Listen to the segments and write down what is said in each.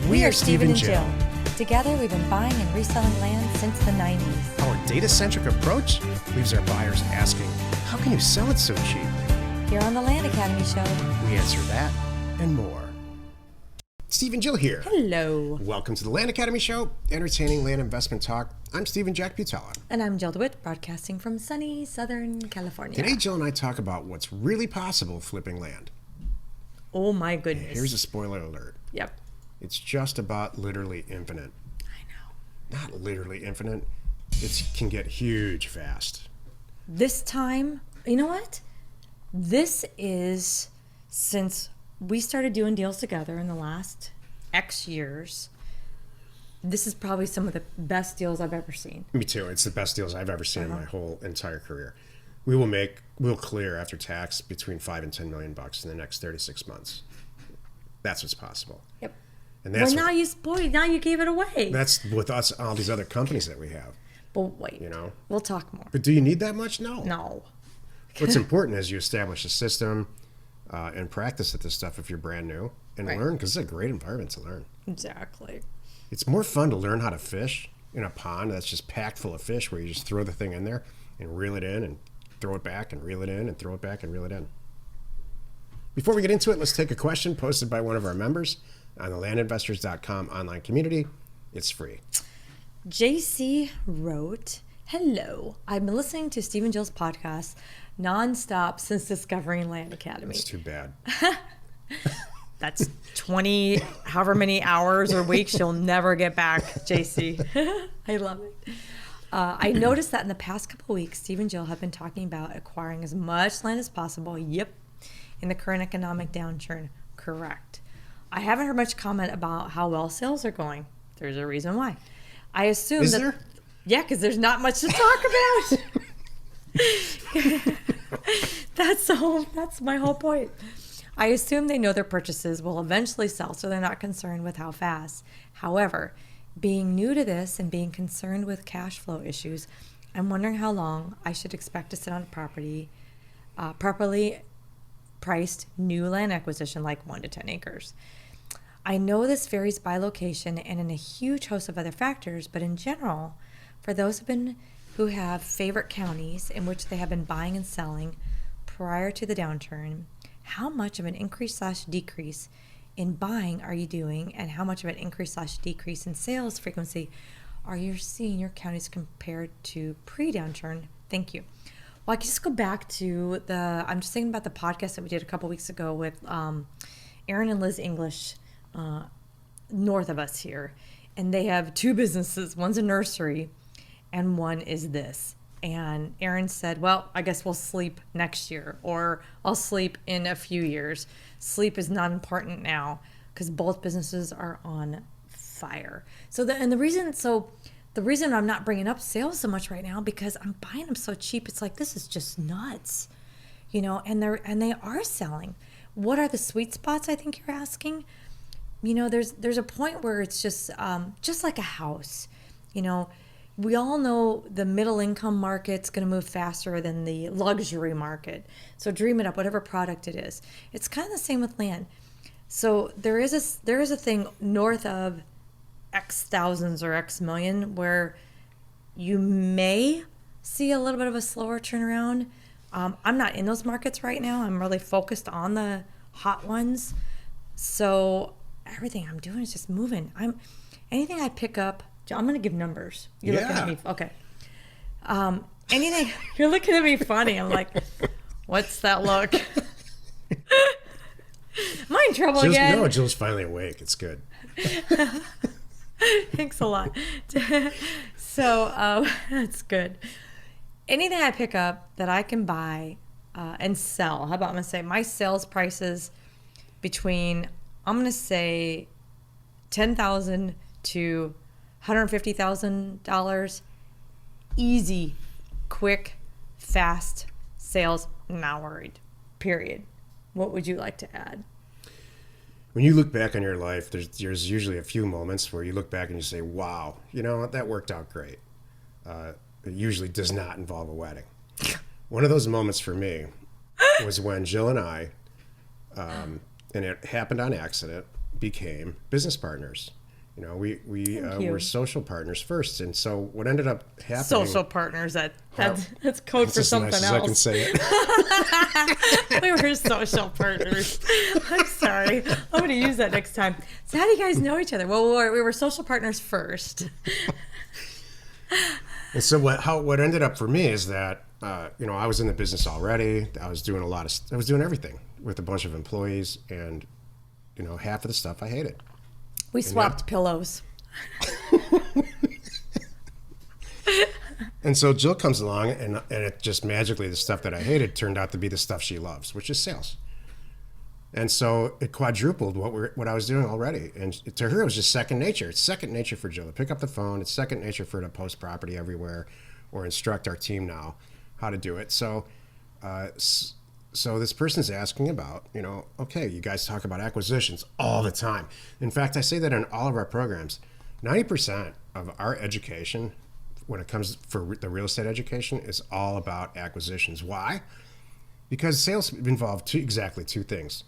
We are Steven and Jill. Together, we've been buying and reselling land since the 90s. Our data-centric approach leaves our buyers asking, how can you sell it so cheap? Here on the Land Academy Show, We answer that and more. Steve and Jill here. hello. Welcome to the Land Academy Show, entertaining land investment talk. I'm Steven Jack Butala. And I'm Jill DeWit, broadcasting from sunny Southern California. Today, Jill and I talk about what's really possible flipping land. Oh my goodness. Here's a spoiler alert. Yep. It's just about literally infinite. I know. Not literally infinite. It can get huge fast. This time, you know what? This is, since we started doing deals together in the last X years, this is probably some of the best deals I've ever seen. Me too. It's the best deals I've ever seen in my whole entire career. We'll clear after tax between $5 and $10 million in the next 36 months. That's what's possible. Yep. And that's now you spoiled. Now you gave it away. that's with us, all these other companies that we have. But wait, You know? we'll talk more. But do you need that much? No. No. What's important is you establish a system and practice at this stuff if you're brand new and Right. learn, because it's a great environment to learn. Exactly. It's more fun to learn how to fish in a pond that's just packed full of fish, where you just throw the thing in there and reel it in and throw it back and reel it in and throw it back and reel it in. Before we get into it, let's take a question posted by one of our members on the landinvestors.com online community. It's free. JC wrote, "Hello, I've been listening to Steve and Jill's podcast nonstop since discovering Land Academy." It's too bad. That's 20, however many hours or weeks you'll never get back, JC. I love it. I noticed that in the past couple of weeks, Steve and Jill have been talking about acquiring as much land as possible. Yep. In the current economic downturn. Correct. I haven't heard much comment about how well sales are going. There's a reason why. I assume Is that. there? Yeah, because there's not much to talk about. That's my whole point. I assume they know their purchases will eventually sell, so they're not concerned with how fast. However, being new to this and being concerned with cash flow issues, I'm wondering how long I should expect to sit on a property, properly priced new land acquisition, like 1 to 10 acres. I know this varies by location and in a huge host of other factors, but in general, for those who have favorite counties in which they have been buying and selling prior to the downturn, how much of an increase/decrease in buying are you doing, and how much of an increase/decrease in sales frequency are you seeing in your counties compared to pre-downturn? Thank you. Well, I can just go back to I'm just thinking about the podcast that we did a couple weeks ago with Aaron and Liz English north of us here. And they have 2 businesses. One's a nursery and one is this. And Aaron said, well, I guess we'll sleep next year, or I'll sleep in a few years. Sleep is not important now because both businesses are on fire. The reason I'm not bringing up sales so much right now, because I'm buying them so cheap. It's like, this is just nuts, and they are selling. What are the sweet spots, I think you're asking? There's a point where it's just like a house. We all know the middle income market's going to move faster than the luxury market. So dream it up, whatever product it is. It's kind of the same with land. So there is a thing north of X thousands or X million where you may see a little bit of a slower turnaround. I'm not in those markets right now. I'm really focused on the hot ones. So everything I'm doing is just moving. Anything I pick up, I'm going to give numbers. You're looking at me. Okay. Anything, you're looking at me funny. I'm like, what's that look? Am I in trouble again? No, Jill's finally awake. It's good. Thanks a lot. So that's good. Anything I pick up that I can buy and sell. How about I'm going to say my sales prices between, I'm going to say $10,000 to $150,000. Easy, quick, fast sales. Not worried. Period. What would you like to add? When you look back on your life, there's usually a few moments where you look back and you say, wow, that worked out great. It usually does not involve a wedding. One of those moments for me was when Jill and I, and it happened on accident, became business partners. You know, we Thank you. were social partners first, and so what ended up happening? Social partners. That's code That's for as something nice as else. I can say it. We were social partners. I'm sorry. I'm going to use that next time. So how do you guys know each other? Well, we were social partners first. And so what ended up for me is that you know, I was in the business already. I was doing everything with a bunch of employees, and you know, half of the stuff I hated. We swapped pillows. And so Jill comes along, and it just magically, the stuff that I hated turned out to be the stuff she loves, which is sales. And so it quadrupled what I was doing already. And to her, it was just second nature. It's second nature for Jill to pick up the phone. It's second nature for her to post property everywhere or instruct our team now how to do it. So so this person's asking about, you know, okay, you guys talk about acquisitions all the time. In fact, I say that in all of our programs. 90% of our education, when it comes for the real estate education, is all about acquisitions. Why? Because sales involve exactly two things.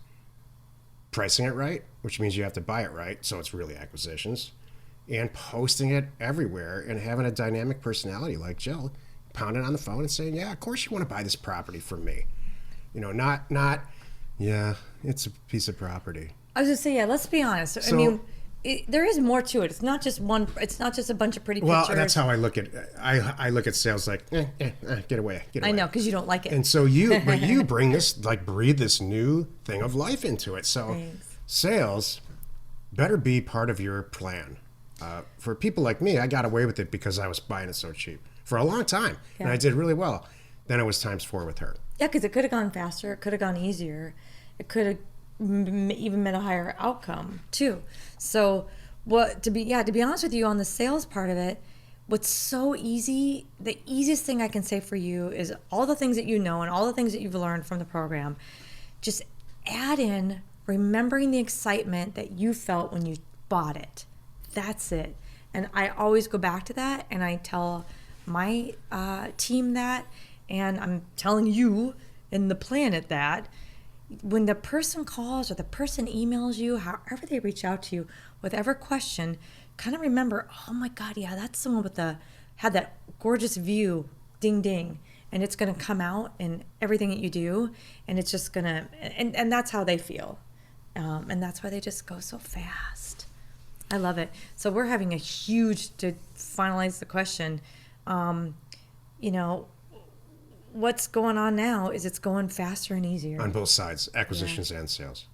Pricing it right, which means you have to buy it right, so it's really acquisitions, and posting it everywhere and having a dynamic personality like Jill, pounding on the phone and saying, yeah, of course you want to buy this property from me. You know, not, yeah, it's a piece of property. I was going to say, yeah, let's be honest. So, I mean, there is more to it. It's not just a bunch of pretty pictures. Well, that's how I look at I look at sales like, get away. I know, because you don't like it. And so but you bring this, like, breathe this new thing of life into it. So Thanks. Sales better be part of your plan. For people like me, I got away with it because I was buying it so cheap for a long time. Yeah. And I did really well. Then it was times 4 with her. Yeah, because it could have gone faster. It could have gone easier. It could have even meant a higher outcome too. So to be honest with you on the sales part of it, what's so easy, the easiest thing I can say for you is all the things that you know and all the things that you've learned from the program. Just add in remembering the excitement that you felt when you bought it. That's it. And I always go back to that, and I tell my team that, and I'm telling you in the planet that when the person calls or the person emails you, however they reach out to you, whatever question, kind of remember, oh my God, yeah, that's someone had that gorgeous view, ding, ding. And it's going to come out in everything that you do. And it's just going to, and that's how they feel. And that's why they just go so fast. I love it. So we're having to finalize the question, you know, what's going on now is it's going faster and easier. On both sides, acquisitions and sales.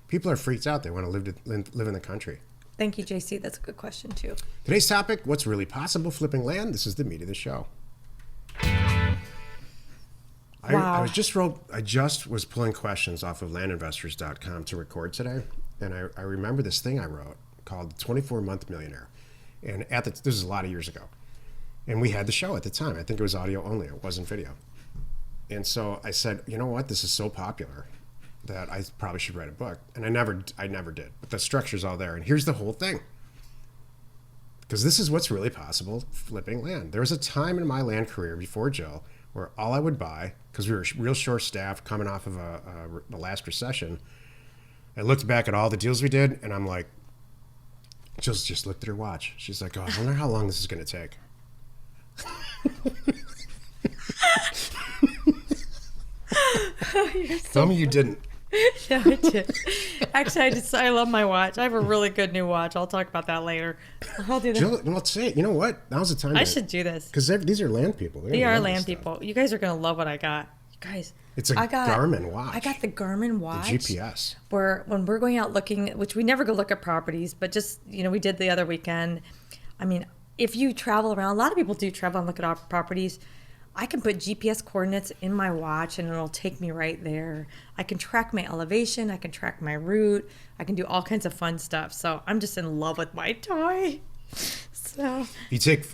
People are freaked out. They want to live in the country. Thank you, JC. That's a good question, too. Today's topic, what's really possible flipping land? This is the meat of the show. Wow. I just was pulling questions off of landinvestors.com to record today. And I remember this thing I wrote called 24-Month Millionaire. And this is a lot of years ago. And we had the show at the time. I think it was audio only. It wasn't video. And so I said, you know what? This is so popular that I probably should write a book. And I never did. But the structure's all there. And here's the whole thing. Because this is what's really possible, flipping land. There was a time in my land career before Jill where all I would buy, because we were real short-staffed coming off of the last recession, I looked back at all the deals we did, and I'm like, Jill just looked at her watch. She's like, oh, I wonder how long this is going to take. Tell me you didn't. No, I did. Actually, I love my watch. I have a really good new watch. I'll talk about that later. I'll do that. Jill, let's say it. You know what? Now's the time. I should do this. Because these are land people. They are land people. You guys are going to love what I got. You guys. It's a Garmin watch. I got the Garmin watch. The GPS. Where when we're going out looking, which we never go look at properties, but just, you know, we did the other weekend. I mean, if you travel around, a lot of people do travel and look at properties. I can put GPS coordinates in my watch and it'll take me right there. I can track my elevation. I can track my route. I can do all kinds of fun stuff. So I'm just in love with my toy. So you take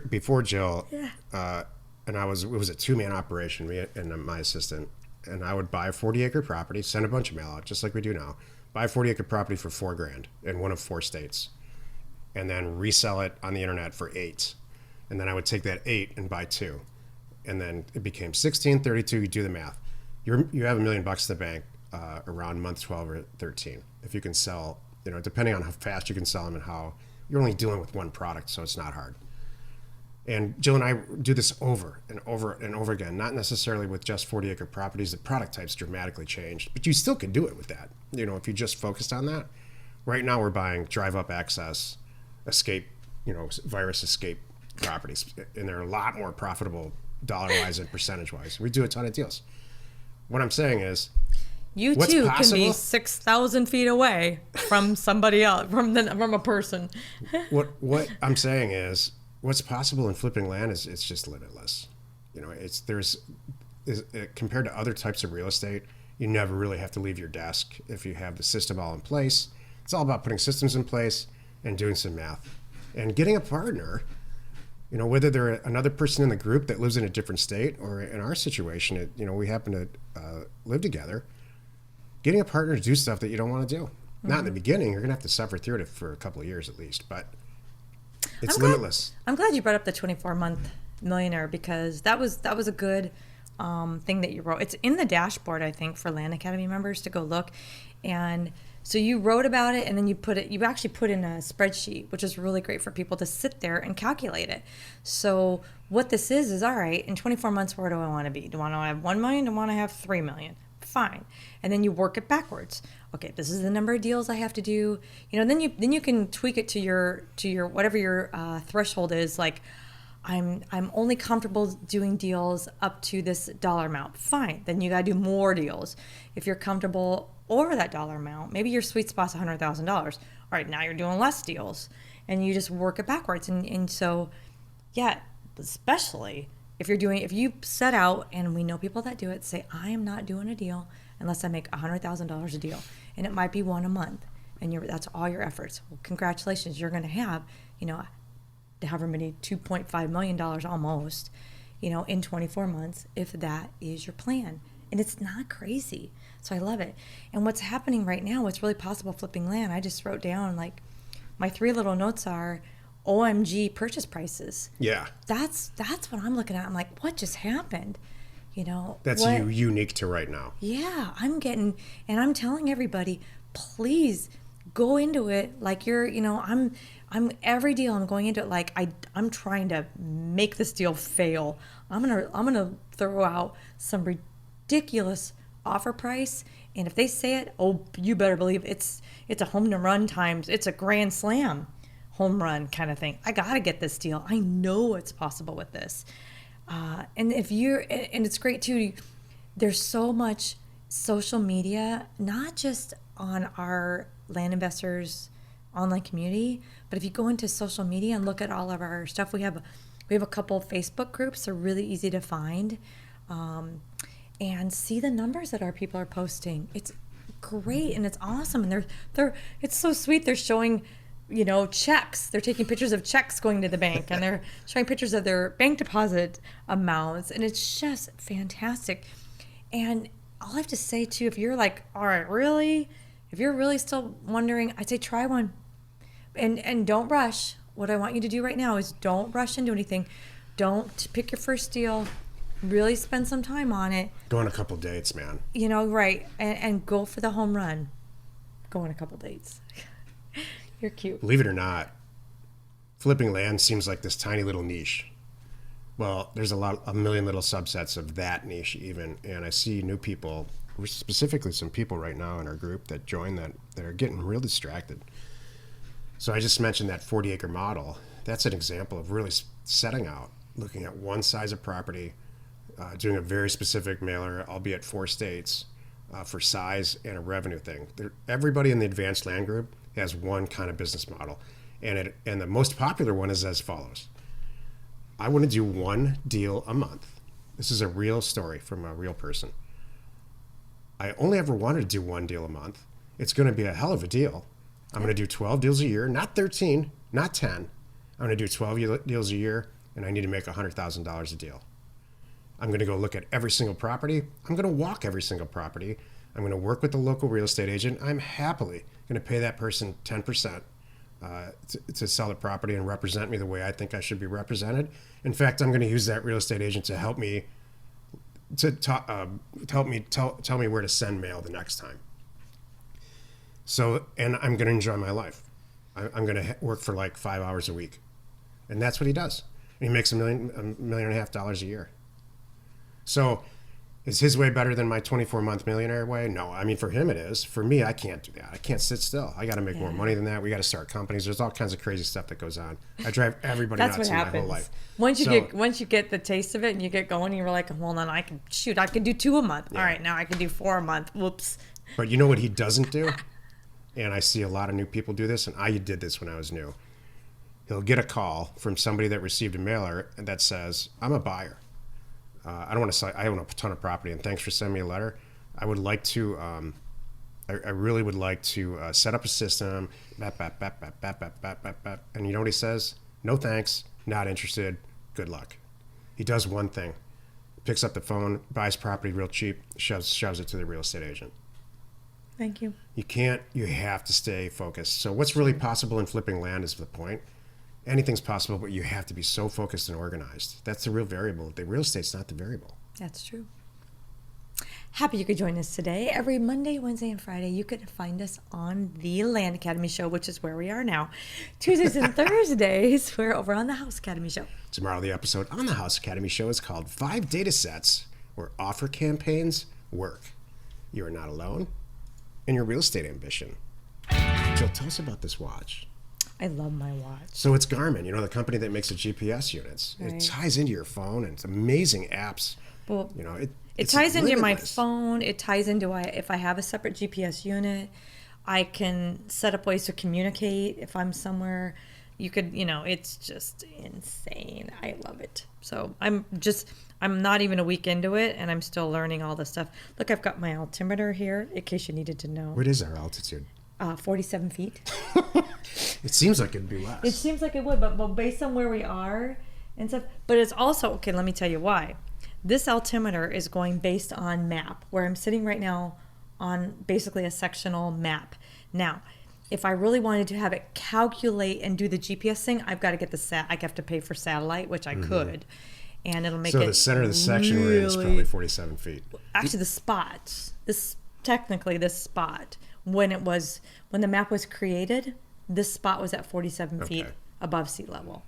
before Jill, yeah. And it was a 2-man operation, me and my assistant, and I would buy a 40-acre property, send a bunch of mail out, just like we do now, buy a 40-acre property for $4,000 in one of 4 states, and then resell it on the internet for $8,000, and then I would take that 8 and buy 2. And then it became 16, 32. You do the math. You have $1 million in the bank around month 12 or 13 if you can sell depending on how fast you can sell them and how you're only dealing with one product, so it's not hard. And Jill and I do this over and over and over again, not necessarily with just 40-acre properties. The product types dramatically changed, but you still can do it with that. If you just focused on that. Right now we're buying drive-up access, escape, virus escape properties, and they're a lot more profitable dollar-wise and percentage-wise. We do a ton of deals. What I'm saying is, you too can be 6,000 feet away from somebody else, from a person. What I'm saying is, what's possible in flipping land is it's just limitless. Compared to other types of real estate, you never really have to leave your desk if you have the system all in place. It's all about putting systems in place and doing some math and getting a partner. Whether they're another person in the group that lives in a different state, or in our situation, we happen to live together. Getting a partner to do stuff that you don't want to do. Mm-hmm. Not in the beginning. You're going to have to suffer through it for a couple of years at least, but it's limitless. I'm glad you brought up the 24-month millionaire, because that was a good thing that you wrote. It's in the dashboard, I think, for Land Academy members to go look. And so you wrote about it, and then you actually put in a spreadsheet, which is really great for people to sit there and calculate it. So what this is all right, in 24 months, where do I want to be? Do I want to have 1 million? Do I want to have 3 million? Fine. And then you work it backwards. Okay, this is the number of deals I have to do. Then you can tweak it to your whatever your threshold is. Like, I'm only comfortable doing deals up to this dollar amount. Fine. Then you got to do more deals. If you're comfortable over that dollar amount, maybe your sweet spot's $100,000. All right, now you're doing less deals, and you just work it backwards. And so, yeah, especially if you set out, and we know people that do it, say, I am not doing a deal unless I make $100,000 a deal, and it might be one a month, and that's all your efforts. Well, congratulations, you're going to have, however many, $2.5 million almost, in 24 months, if that is your plan. And it's not crazy. So I love it. And what's happening right now, what's really possible flipping land, I just wrote down, like, my 3 little notes are OMG purchase prices. Yeah. That's what I'm looking at. I'm like, what just happened? That's unique to right now. Yeah, I'm telling everybody, please go into it like you're, I'm every deal I'm going into it like I'm trying to make this deal fail. I'm gonna throw out some ridiculous offer price, and if they say it, oh, you better believe it's a home run times, it's a grand slam home run kind of thing. I gotta get this deal. I know it's possible with this. And it's great too. There's so much social media, not just on our Land Investors online community, but if you go into social media and look at all of our stuff, we have a couple of Facebook groups. They're really easy to find, and see the numbers that our people are posting. It's great and it's awesome, and it's so sweet. They're showing, checks. They're taking pictures of checks going to the bank, and they're showing pictures of their bank deposit amounts, and it's just fantastic. And all I have to say too, if you're like, all right, really, if you're really still wondering, I'd say try one, and don't rush. What I want you to do right now is don't rush into anything. Don't pick your first deal. Really spend some time on it. Go on a couple dates, man. Right, and go for the home run. Go on a couple dates. You're cute. Believe it or not, flipping land seems like this tiny little niche. Well, there's a million little subsets of that niche even, and I see new people, specifically some people right now in our group that join that are getting real distracted. So I just mentioned that 40-acre model. That's an example of really setting out, looking at one size of property, doing a very specific mailer, albeit 4 states, for size and a revenue thing. Everybody in the advanced land group has one kind of business model, and the most popular one is as follows. I want to do 1 deal a month. This is a real story from a real person. I only ever wanted to do 1 deal a month. It's going to be a hell of a deal. I'm going to do 12 deals a year, not 13, not 10. I'm going to do 12 deals a year, and I need to make $100,000 a deal. I'm going to go look at every single property. I'm going to walk every single property. I'm going to work with the local real estate agent. I'm happily going to pay that person 10% to sell the property and represent me the way I think I should be represented. In fact, I'm going to use that real estate agent to help me tell me where to send mail the next time. So, and I'm going to enjoy my life. I'm going to work for like 5 hours a week. And that's what he does. And he makes $1.5 million a year. So is his way better than my 24-month millionaire way? No. I mean, for him it is. For me, I can't do that. I can't sit still. I got to make more money than that. We got to start companies. There's all kinds of crazy stuff that goes on. I drive everybody nuts in my whole life. Once you get the taste of it and you get going, you're like, well, then I can do 2 a month. Yeah. All right, now I can do 4 a month. Whoops. But you know what he doesn't do? And I see a lot of new people do this, and I did this when I was new. He'll get a call from somebody that received a mailer that says, I'm a buyer. I don't want to say I own a ton of property, and thanks for sending me a letter. I would like to, I really would like to set up a system, and you know what he says? No thanks, not interested, good luck. He does one thing, picks up the phone, buys property real cheap, shoves it to the real estate agent. Thank you. You have to stay focused. So what's really possible in flipping land is the point. Anything's possible, but you have to be so focused and organized. That's the real variable. The real estate's not the variable. That's true. Happy you could join us today. Every Monday, Wednesday, and Friday, you can find us on the Land Academy Show, which is where we are now. Tuesdays and Thursdays, we're over on the House Academy Show. Tomorrow, the episode on the House Academy Show is called 5 Data Sets Where Offer Campaigns Work. You are not alone in your real estate ambition. Jill, tell us about this watch. I love my watch. So it's Garmin, the company that makes the GPS units. Right. It ties into your phone, and it's amazing apps. Well, it ties into my phone. It ties into if I have a separate GPS unit, I can set up ways to communicate if I'm somewhere. You could, it's just insane. I love it. So I'm not even a week into it, and I'm still learning all this stuff. Look, I've got my altimeter here, in case you needed to know. What is our altitude? 47 feet. It seems like it'd be less. It seems like it would, but based on where we are and stuff. But it's also, okay, let me tell you why. This altimeter is going based on map, where I'm sitting right now on basically a sectional map. Now, if I really wanted to have it calculate and do the GPS thing, I've got to get I have to pay for satellite, which I could. And it'll make it. So the center of the section we're in is probably 47 feet. Actually, this spot, when the map was created, this spot was at 47 feet above sea level.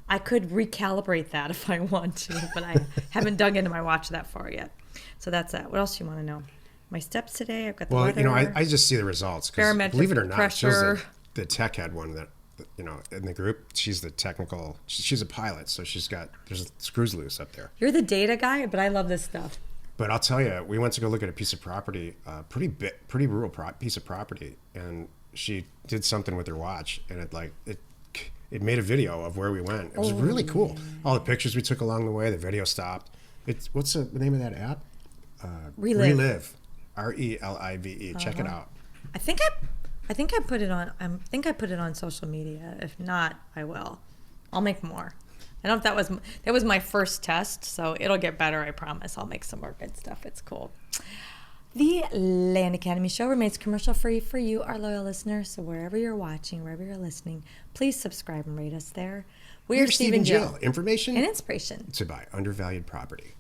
I could recalibrate that if I want to, but I haven't dug into my watch that far yet. So that's that. What else do you want to know? My steps today. I've got the weather. I just see the results. Believe it or not, Jill's the tech head one that, in the group. She's the technical. She's a pilot, so there's screws loose up there. You're the data guy, but I love this stuff. But I'll tell you, we went to go look at a piece of property, pretty rural piece of property, and she did something with her watch, and it made a video of where we went. It was really cool. All the pictures we took along the way, the video stopped. What's the name of that app? Relive. RELIVE. Check it out. I think I put it on. I think I put it on social media. If not, I will. I'll make more. I don't know if that was my first test, so it'll get better, I promise. I'll make some more good stuff. It's cool. The Land Academy Show remains commercial free for you, our loyal listeners. So wherever you're watching, wherever you're listening, please subscribe and rate us there. We're Steven Jill. Information and inspiration to buy undervalued property.